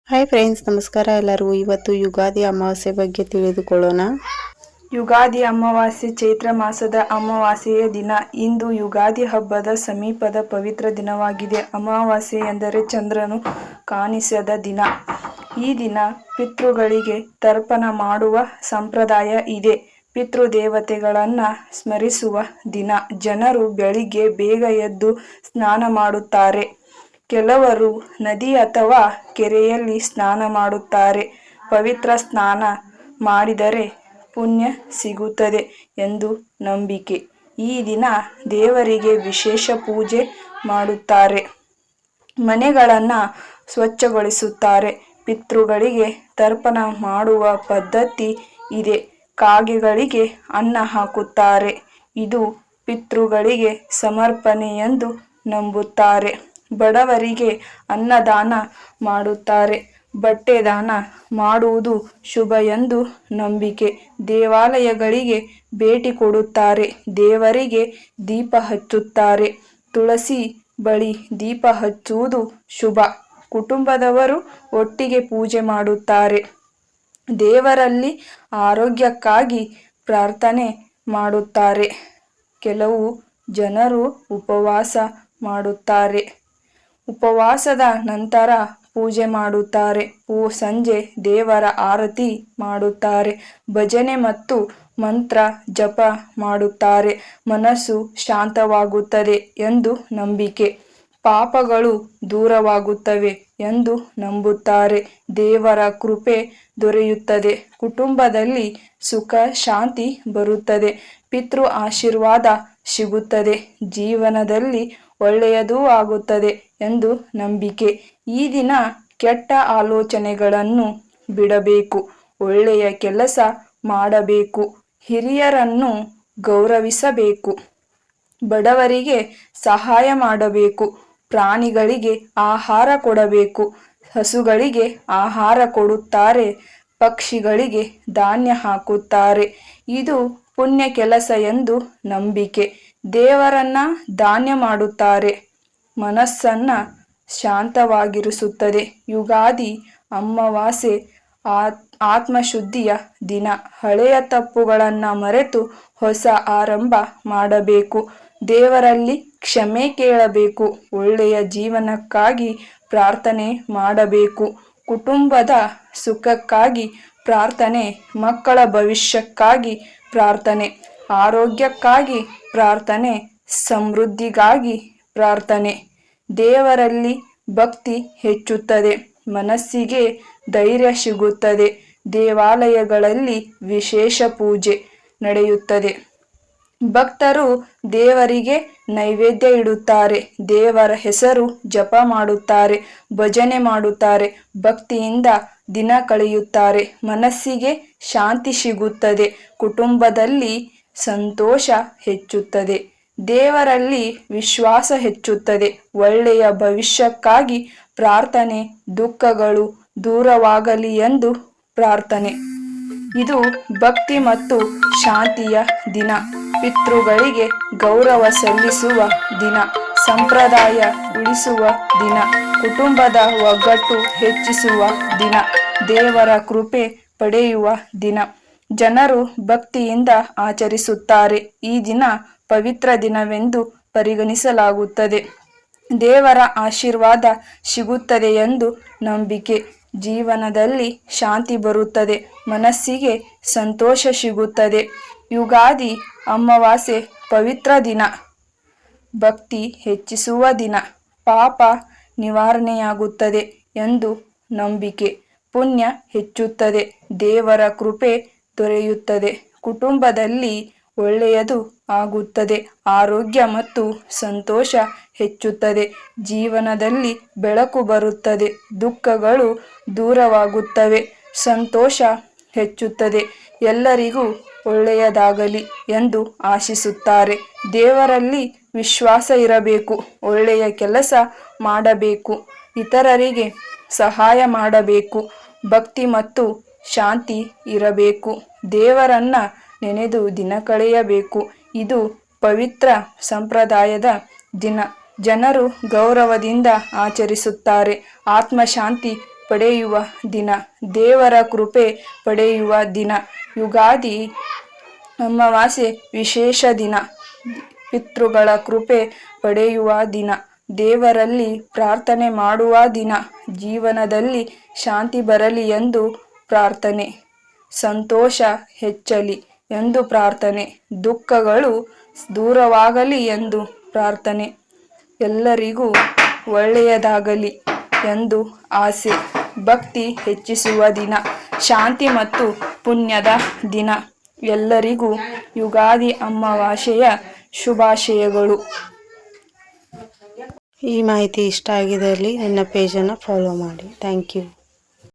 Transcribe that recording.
Hi friends, ನಮಸ್ಕಾರ ಎಲ್ಲರಿಗೂ. ಇವತ್ತು ಯುಗಾದಿ ಅಮಾವಾಸ್ಯೆ ಬಗ್ಗೆ ತಿಳಿದುಕೊಳ್ಳೋಣ. ಯುಗಾದಿ ಅಮಾವಾಸ್ಯೆ ಚೈತ್ರ ಮಾಸದ ಅಮಾವಾಸ್ಯೆಯ ದಿನ. ಇಂದು ಯುಗಾದಿ ಹಬ್ಬದ ಸಮೀಪದ ಪವಿತ್ರ ದಿನವಾಗಿದೆ. ಅಮಾವಾಸ್ಯೆ ಎಂದರೆ ಚಂದ್ರನು ಕಾಣಿಸದ ದಿನ. ಈ ದಿನ ಪಿತೃಗಳಿಗೆ ತರ್ಪಣ ಮಾಡುವ ಸಂಪ್ರದಾಯ ಇದೆ. ಪಿತೃದೇವತೆಗಳನ್ನ ಸ್ಮರಿಸುವ ದಿನ. ಜನರು ಬೆಳಿಗ್ಗೆ ಬೇಗ ಎದ್ದು ಸ್ನಾನ ಮಾಡುತ್ತಾರೆ. ಕೆಲವರು ನದಿ ಅಥವಾ ಕೆರೆಯಲ್ಲಿ ಸ್ನಾನ ಮಾಡುತ್ತಾರೆ. ಪವಿತ್ರ ಸ್ನಾನ ಮಾಡಿದರೆ ಪುಣ್ಯ ಸಿಗುತ್ತದೆ ಎಂದು ನಂಬಿಕೆ. ಈ ದಿನ ದೇವರಿಗೆ ವಿಶೇಷ ಪೂಜೆ ಮಾಡುತ್ತಾರೆ. ಮನೆಗಳನ್ನು ಸ್ವಚ್ಛಗೊಳಿಸುತ್ತಾರೆ. ಪಿತೃಗಳಿಗೆ ತರ್ಪಣ ಮಾಡುವ ಪದ್ಧತಿ ಇದೆ. ಕಾಗೆಗಳಿಗೆ ಅನ್ನ ಹಾಕುತ್ತಾರೆ. ಇದು ಪಿತೃಗಳಿಗೆ ಸಮರ್ಪಣೆ ಎಂದು ನಂಬುತ್ತಾರೆ. ಬಡವರಿಗೆ ಅನ್ನದಾನ ಮಾಡುತ್ತಾರೆ. ಬಟ್ಟೆ ದಾನ ಮಾಡುವುದು ಶುಭ ಎಂದು ನಂಬಿಕೆ. ದೇವಾಲಯಗಳಿಗೆ ಭೇಟಿ ಕೊಡುತ್ತಾರೆ. ದೇವರಿಗೆ ದೀಪ ಹಚ್ಚುತ್ತಾರೆ. ತುಳಸಿ ಬಳಿ ದೀಪ ಹಚ್ಚುವುದು ಶುಭ. ಕುಟುಂಬದವರು ಒಟ್ಟಿಗೆ ಪೂಜೆ ಮಾಡುತ್ತಾರೆ. ದೇವರಲ್ಲಿ ಆರೋಗ್ಯಕ್ಕಾಗಿ ಪ್ರಾರ್ಥನೆ ಮಾಡುತ್ತಾರೆ. ಕೆಲವು ಜನರು ಉಪವಾಸ ಮಾಡುತ್ತಾರೆ. ಉಪವಾಸದ ನಂತರ ಪೂಜೆ ಮಾಡುತ್ತಾರೆ. ಸಂಜೆ ದೇವರ ಆರತಿ ಮಾಡುತ್ತಾರೆ. ಭಜನೆ ಮತ್ತು ಮಂತ್ರ ಜಪ ಮಾಡುತ್ತಾರೆ. ಮನಸ್ಸು ಶಾಂತವಾಗುತ್ತದೆ ಎಂದು ನಂಬಿಕೆ. ಪಾಪಗಳು ದೂರವಾಗುತ್ತವೆ ಎಂದು ನಂಬುತ್ತಾರೆ. ದೇವರ ಕೃಪೆ ದೊರೆಯುತ್ತದೆ. ಕುಟುಂಬದಲ್ಲಿ ಸುಖ ಶಾಂತಿ ಬರುತ್ತದೆ. ಪಿತೃ ಆಶೀರ್ವಾದ ಸಿಗುತ್ತದೆ. ಜೀವನದಲ್ಲಿ ಒಳ್ಳೆಯದೂ ಆಗುತ್ತದೆ ಎಂದು ನಂಬಿಕೆ. ಈ ದಿನ ಕೆಟ್ಟ ಆಲೋಚನೆಗಳನ್ನು ಬಿಡಬೇಕು. ಒಳ್ಳೆಯ ಕೆಲಸ ಮಾಡಬೇಕು. ಹಿರಿಯರನ್ನು ಗೌರವಿಸಬೇಕು. ಬಡವರಿಗೆ ಸಹಾಯ ಮಾಡಬೇಕು. ಪ್ರಾಣಿಗಳಿಗೆ ಆಹಾರ ಕೊಡಬೇಕು. ಹಸುಗಳಿಗೆ ಆಹಾರ ಕೊಡುತ್ತಾರೆ. ಪಕ್ಷಿಗಳಿಗೆ ಧಾನ್ಯ ಹಾಕುತ್ತಾರೆ. ಇದು ಪುಣ್ಯ ಕೆಲಸ ಎಂದು ನಂಬಿಕೆ. ದೇವರನ್ನ ಧಾನ್ಯ ಮಾಡುತ್ತಾರೆ. ಮನಸ್ಸನ್ನ ಶಾಂತವಾಗಿರಿಸುತ್ತದೆ. ಯುಗಾದಿ ಅಮಾವಾಸ್ಯೆ ಆತ್ಮಶುದ್ಧಿಯ ದಿನ. ಹಳೆಯ ತಪ್ಪುಗಳನ್ನು ಮರೆತು ಹೊಸ ಆರಂಭ ಮಾಡಬೇಕು. ದೇವರಲ್ಲಿ ಕ್ಷಮೆ ಕೇಳಬೇಕು. ಒಳ್ಳೆಯ ಜೀವನಕ್ಕಾಗಿ ಪ್ರಾರ್ಥನೆ ಮಾಡಬೇಕು. ಕುಟುಂಬದ ಸುಖಕ್ಕಾಗಿ ಪ್ರಾರ್ಥನೆ. ಮಕ್ಕಳ ಭವಿಷ್ಯಕ್ಕಾಗಿ ಪ್ರಾರ್ಥನೆ. ಆರೋಗ್ಯಕ್ಕಾಗಿ ಪ್ರಾರ್ಥನೆ. ಸಮೃದ್ಧಿಗಾಗಿ ಪ್ರಾರ್ಥನೆ. ದೇವರಲ್ಲಿ ಭಕ್ತಿ ಹೆಚ್ಚುತ್ತದೆ. ಮನಸ್ಸಿಗೆ ಧೈರ್ಯ ಸಿಗುತ್ತದೆ. ದೇವಾಲಯಗಳಲ್ಲಿ ವಿಶೇಷ ಪೂಜೆ ನಡೆಯುತ್ತದೆ. ಭಕ್ತರು ದೇವರಿಗೆ ನೈವೇದ್ಯ ಇಡುತ್ತಾರೆ. ದೇವರ ಹೆಸರು ಜಪ ಮಾಡುತ್ತಾರೆ. ಭಜನೆ ಮಾಡುತ್ತಾರೆ. ಭಕ್ತಿಯಿಂದ ದಿನ ಕಳೆಯುತ್ತಾರೆ. ಮನಸ್ಸಿಗೆ ಶಾಂತಿ ಸಿಗುತ್ತದೆ. ಕುಟುಂಬದಲ್ಲಿ ಸಂತೋಷ ಹೆಚ್ಚುತ್ತದೆ. ದೇವರಲ್ಲಿ ವಿಶ್ವಾಸ ಹೆಚ್ಚುತ್ತದೆ. ಒಳ್ಳೆಯ ಭವಿಷ್ಯಕ್ಕಾಗಿ ಪ್ರಾರ್ಥನೆ. ದುಃಖಗಳು ದೂರವಾಗಲಿ ಎಂದು ಪ್ರಾರ್ಥನೆ. ಇದು ಭಕ್ತಿ ಮತ್ತು ಶಾಂತಿಯ ದಿನ. ಪಿತೃಗಳಿಗೆ ಗೌರವ ಸಲ್ಲಿಸುವ ದಿನ. ಸಂಪ್ರದಾಯ ಉಳಿಸುವ ದಿನ. ಕುಟುಂಬದ ಒಗ್ಗಟ್ಟು ಹೆಚ್ಚಿಸುವ ದಿನ. ದೇವರ ಕೃಪೆ ಪಡೆಯುವ ದಿನ. ಜನರು ಭಕ್ತಿಯಿಂದ ಆಚರಿಸುತ್ತಾರೆ. ಈ ದಿನ ಪವಿತ್ರ ದಿನವೆಂದು ಪರಿಗಣಿಸಲಾಗುತ್ತದೆ. ದೇವರ ಆಶೀರ್ವಾದ ಸಿಗುತ್ತದೆ ಎಂದು ನಂಬಿಕೆ. ಜೀವನದಲ್ಲಿ ಶಾಂತಿ ಬರುತ್ತದೆ. ಮನಸ್ಸಿಗೆ ಸಂತೋಷ ಸಿಗುತ್ತದೆ. ಯುಗಾದಿ ಅಮಾವಾಸ್ಯೆ ಪವಿತ್ರ ದಿನ. ಭಕ್ತಿ ಹೆಚ್ಚಿಸುವ ದಿನ. ಪಾಪ ನಿವಾರಣೆಯಾಗುತ್ತದೆ ಎಂದು ನಂಬಿಕೆ. ಪುಣ್ಯ ಹೆಚ್ಚುತ್ತದೆ. ದೇವರ ಕೃಪೆ ದೊರೆಯುತ್ತದೆ. ಕುಟುಂಬದಲ್ಲಿ ಒಳ್ಳೆಯದು ಆಗುತ್ತದೆ. ಆರೋಗ್ಯ ಮತ್ತು ಸಂತೋಷ ಹೆಚ್ಚುತ್ತದೆ. ಜೀವನದಲ್ಲಿ ಬೆಳಕು ಬರುತ್ತದೆ. ದುಃಖಗಳು ದೂರವಾಗುತ್ತವೆ. ಸಂತೋಷ ಹೆಚ್ಚುತ್ತದೆ. ಎಲ್ಲರಿಗೂ ಒಳ್ಳೆಯದಾಗಲಿ ಎಂದು ಆಶಿಸುತ್ತಾರೆ. ದೇವರಲ್ಲಿ ವಿಶ್ವಾಸ ಇರಬೇಕು. ಒಳ್ಳೆಯ ಕೆಲಸ ಮಾಡಬೇಕು. ಇತರರಿಗೆ ಸಹಾಯ ಮಾಡಬೇಕು. ಭಕ್ತಿ ಮತ್ತು ಶಾಂತಿ ಇರಬೇಕು. ದೇವರನ್ನ ನೆನೆದು ದಿನ ಕಳೆಯಬೇಕು. ಇದು ಪವಿತ್ರ ಸಂಪ್ರದಾಯದ ದಿನ. ಜನರು ಗೌರವದಿಂದ ಆಚರಿಸುತ್ತಾರೆ. ಆತ್ಮಶಾಂತಿ ಪಡೆಯುವ ದಿನ, ದೇವರ ಕೃಪೆ ಪಡೆಯುವ ದಿನ. ಯುಗಾದಿ ಅಮಾವಾಸ್ಯೆ ವಿಶೇಷ ದಿನ, ಪಿತೃಗಳ ಕೃಪೆ ಪಡೆಯುವ ದಿನ, ದೇವರಲ್ಲಿ ಪ್ರಾರ್ಥನೆ ಮಾಡುವ ದಿನ. ಜೀವನದಲ್ಲಿ ಶಾಂತಿ ಬರಲಿ ಎಂದು ಪ್ರಾರ್ಥನೆ, ಸಂತೋಷ ಹೆಚ್ಚಲಿ ಎಂದು ಪ್ರಾರ್ಥನೆ, ದುಃಖಗಳು ದೂರವಾಗಲಿ ಎಂದು ಪ್ರಾರ್ಥನೆ, ಎಲ್ಲರಿಗೂ ಒಳ್ಳೆಯದಾಗಲಿ ಎಂದು ಆಸೆ. ಭಕ್ತಿ ಹೆಚ್ಚಿಸುವ ದಿನ, ಶಾಂತಿ ಮತ್ತು ಪುಣ್ಯದ ದಿನ. ಎಲ್ಲರಿಗೂ ಯುಗಾದಿ ಅಮಾವಾಸ್ಯೆಯ ಶುಭಾಶಯಗಳು. ಈ ಮಾಹಿತಿ ಇಷ್ಟ ಆಗಿದ್ದಲ್ಲಿ ನನ್ನ ಪೇಜನ್ನು ಫಾಲೋ ಮಾಡಿ. Thank you.